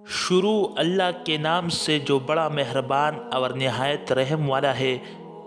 شروع اللہ کے نام سے جو بڑا مہربان اور نہایت رحم والا ہے۔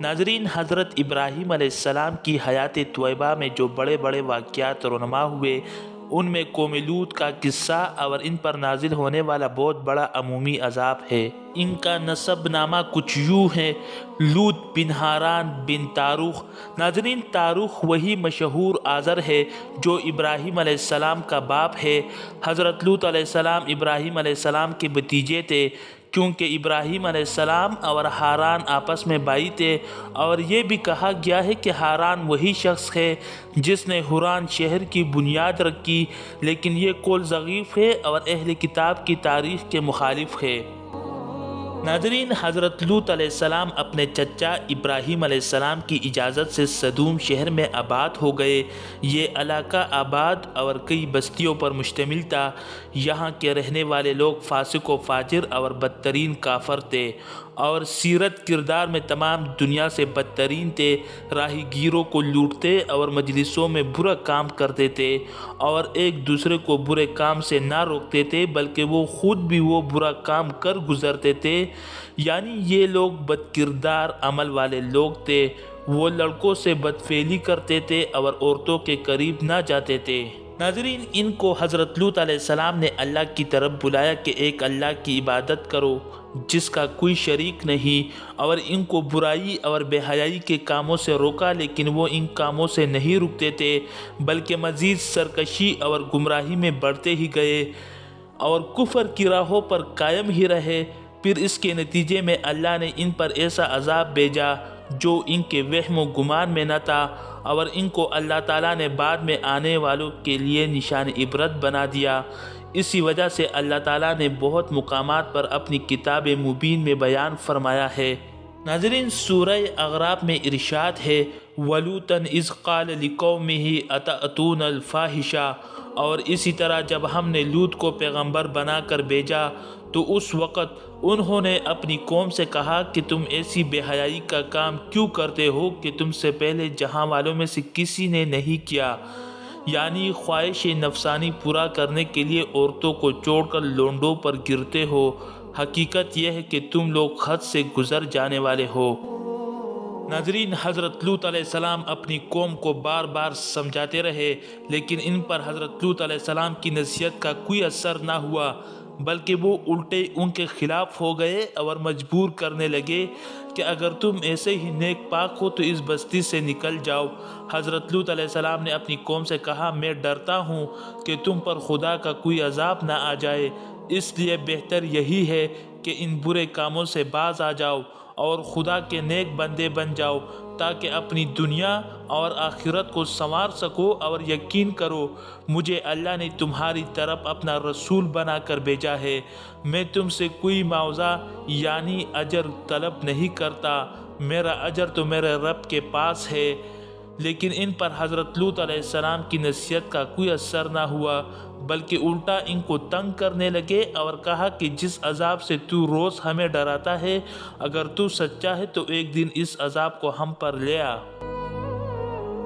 ناظرین، حضرت ابراہیم علیہ السلام کی حیات طیبہ میں جو بڑے بڑے واقعات رونما ہوئے، ان میں قوم لوط کا قصہ اور ان پر نازل ہونے والا بہت بڑا عمومی عذاب ہے۔ ان کا نسب نامہ کچھ یوں ہے: لوط بن ہاران بن تاروخ۔ ناظرین، تاروخ وہی مشہور آزر ہے جو ابراہیم علیہ السلام کا باپ ہے۔ حضرت لوط علیہ السلام ابراہیم علیہ السلام کے بھتیجے تھے، کیونکہ ابراہیم علیہ السلام اور ہاران آپس میں بھائی تھے، اور یہ بھی کہا گیا ہے کہ ہاران وہی شخص ہے جس نے حران شہر کی بنیاد رکھی، لیکن یہ قول ضعیف ہے اور اہل کتاب کی تاریخ کے مخالف ہے۔ ناظرین، حضرت لوط علیہ السلام اپنے چچا ابراہیم علیہ السلام کی اجازت سے سدوم شہر میں آباد ہو گئے۔ یہ علاقہ آباد اور کئی بستیوں پر مشتمل تھا۔ یہاں کے رہنے والے لوگ فاسق و فاجر اور بدترین کافر تھے، اور سیرت کردار میں تمام دنیا سے بدترین تھے۔ راہی گیروں کو لوٹتے اور مجلسوں میں برا کام کرتے تھے، اور ایک دوسرے کو برے کام سے نہ روکتے تھے بلکہ وہ خود بھی وہ برا کام کر گزرتے تھے۔ یعنی یہ لوگ بد کردار عمل والے لوگ تھے۔ وہ لڑکوں سے بدفعلی کرتے تھے اور عورتوں کے قریب نہ جاتے تھے۔ ناظرین، ان کو حضرت لوط علیہ السلام نے اللہ کی طرف بلایا کہ ایک اللہ کی عبادت کرو جس کا کوئی شریک نہیں، اور ان کو برائی اور بے حیائی کے کاموں سے روکا، لیکن وہ ان کاموں سے نہیں رکتے تھے بلکہ مزید سرکشی اور گمراہی میں بڑھتے ہی گئے اور کفر کی راہوں پر قائم ہی رہے۔ پھر اس کے نتیجے میں اللہ نے ان پر ایسا عذاب بھیجا جو ان کے وہم و گمان میں نہ تھا، اور ان کو اللہ تعالیٰ نے بعد میں آنے والوں کے لیے نشان عبرت بنا دیا۔ اسی وجہ سے اللہ تعالیٰ نے بہت مقامات پر اپنی کتاب مبین میں بیان فرمایا ہے۔ ناظرین، سورہ اعراف میں ارشاد ہے: وَلُوطًا إِذْ قَالَ لِقَوْمِهِ أَتَأْتُونَ الْفَاحِشَةَ۔ اور اسی طرح جب ہم نے لوط کو پیغمبر بنا کر بھیجا تو اس وقت انہوں نے اپنی قوم سے کہا کہ تم ایسی بے حیائی کا کام کیوں کرتے ہو کہ تم سے پہلے جہاں والوں میں سے کسی نے نہیں کیا، یعنی خواہش نفسانی پورا کرنے کے لیے عورتوں کو چھوڑ کر لونڈوں پر گرتے ہو۔ حقیقت یہ ہے کہ تم لوگ حد سے گزر جانے والے ہو۔ ناظرین، حضرت لوط علیہ السلام اپنی قوم کو بار بار سمجھاتے رہے، لیکن ان پر حضرت لوط علیہ السلام کی نصیحت کا کوئی اثر نہ ہوا، بلکہ وہ الٹے ان کے خلاف ہو گئے اور مجبور کرنے لگے کہ اگر تم ایسے ہی نیک پاک ہو تو اس بستی سے نکل جاؤ۔ حضرت لوط علیہ السلام نے اپنی قوم سے کہا: میں ڈرتا ہوں کہ تم پر خدا کا کوئی عذاب نہ آ جائے، اس لیے بہتر یہی ہے کہ ان برے کاموں سے باز آ جاؤ اور خدا کے نیک بندے بن جاؤ، تاکہ اپنی دنیا اور آخرت کو سنوار سکو، اور یقین کرو مجھے اللہ نے تمہاری طرف اپنا رسول بنا کر بھیجا ہے۔ میں تم سے کوئی معاوضہ یعنی اجر طلب نہیں کرتا، میرا اجر تو میرے رب کے پاس ہے۔ لیکن ان پر حضرت لوط علیہ السلام کی نصیحت کا کوئی اثر نہ ہوا، بلکہ الٹا ان کو تنگ کرنے لگے اور کہا کہ جس عذاب سے تو روز ہمیں ڈراتا ہے، اگر تو سچا ہے تو ایک دن اس عذاب کو ہم پر لے آ۔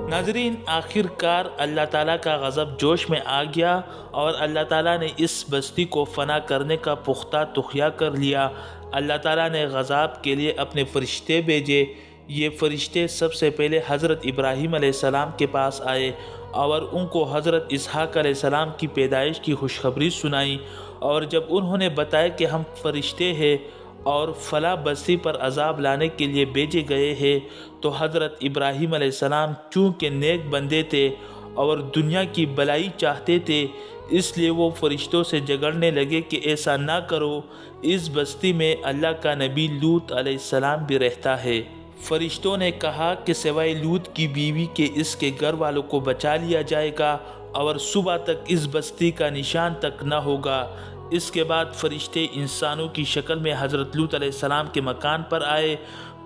ناظرین، آخر کار اللہ تعالیٰ کا غضب جوش میں آ گیا اور اللہ تعالیٰ نے اس بستی کو فنا کرنے کا پختہ تخیہ کر لیا۔ اللہ تعالیٰ نے غضب کے لیے اپنے فرشتے بھیجے۔ یہ فرشتے سب سے پہلے حضرت ابراہیم علیہ السلام کے پاس آئے اور ان کو حضرت اسحاق علیہ السلام کی پیدائش کی خوشخبری سنائی، اور جب انہوں نے بتایا کہ ہم فرشتے ہیں اور فلاں بستی پر عذاب لانے کے لیے بھیجے گئے ہیں، تو حضرت ابراہیم علیہ السلام چونکہ نیک بندے تھے اور دنیا کی بھلائی چاہتے تھے، اس لیے وہ فرشتوں سے جھگڑنے لگے کہ ایسا نہ کرو، اس بستی میں اللہ کا نبی لوط علیہ السلام بھی رہتا ہے۔ فرشتوں نے کہا کہ سوائے لوط کی بیوی کے اس کے گھر والوں کو بچا لیا جائے گا، اور صبح تک اس بستی کا نشان تک نہ ہوگا۔ اس کے بعد فرشتے انسانوں کی شکل میں حضرت لوط علیہ السلام کے مکان پر آئے۔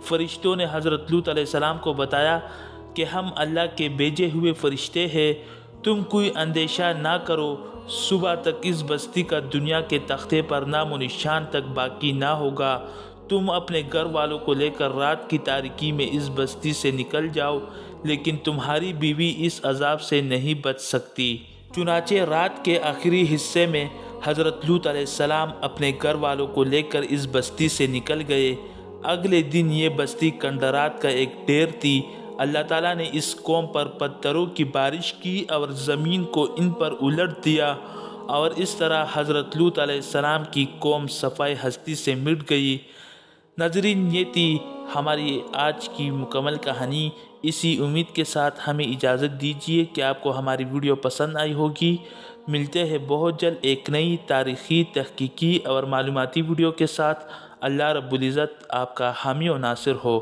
فرشتوں نے حضرت لوط علیہ السلام کو بتایا کہ ہم اللہ کے بھیجے ہوئے فرشتے ہیں، تم کوئی اندیشہ نہ کرو، صبح تک اس بستی کا دنیا کے تختے پر نام و نشان تک باقی نہ ہوگا۔ تم اپنے گھر والوں کو لے کر رات کی تاریکی میں اس بستی سے نکل جاؤ، لیکن تمہاری بیوی اس عذاب سے نہیں بچ سکتی۔ چنانچہ رات کے آخری حصے میں حضرت لوط علیہ السلام اپنے گھر والوں کو لے کر اس بستی سے نکل گئے۔ اگلے دن یہ بستی کنڈرات کا ایک ڈھیر تھی۔ اللہ تعالیٰ نے اس قوم پر پتھروں کی بارش کی اور زمین کو ان پر الٹ دیا، اور اس طرح حضرت لوط علیہ السلام کی قوم صفائے ہستی سے مٹ گئی۔ ناظرین، یہ تھی ہماری آج کی مکمل کہانی۔ اسی امید کے ساتھ ہمیں اجازت دیجیے کہ آپ کو ہماری ویڈیو پسند آئی ہوگی۔ ملتے ہیں بہت جلد ایک نئی تاریخی، تحقیقی اور معلوماتی ویڈیو کے ساتھ۔ اللہ رب العزت آپ کا حامی و ناصر ہو۔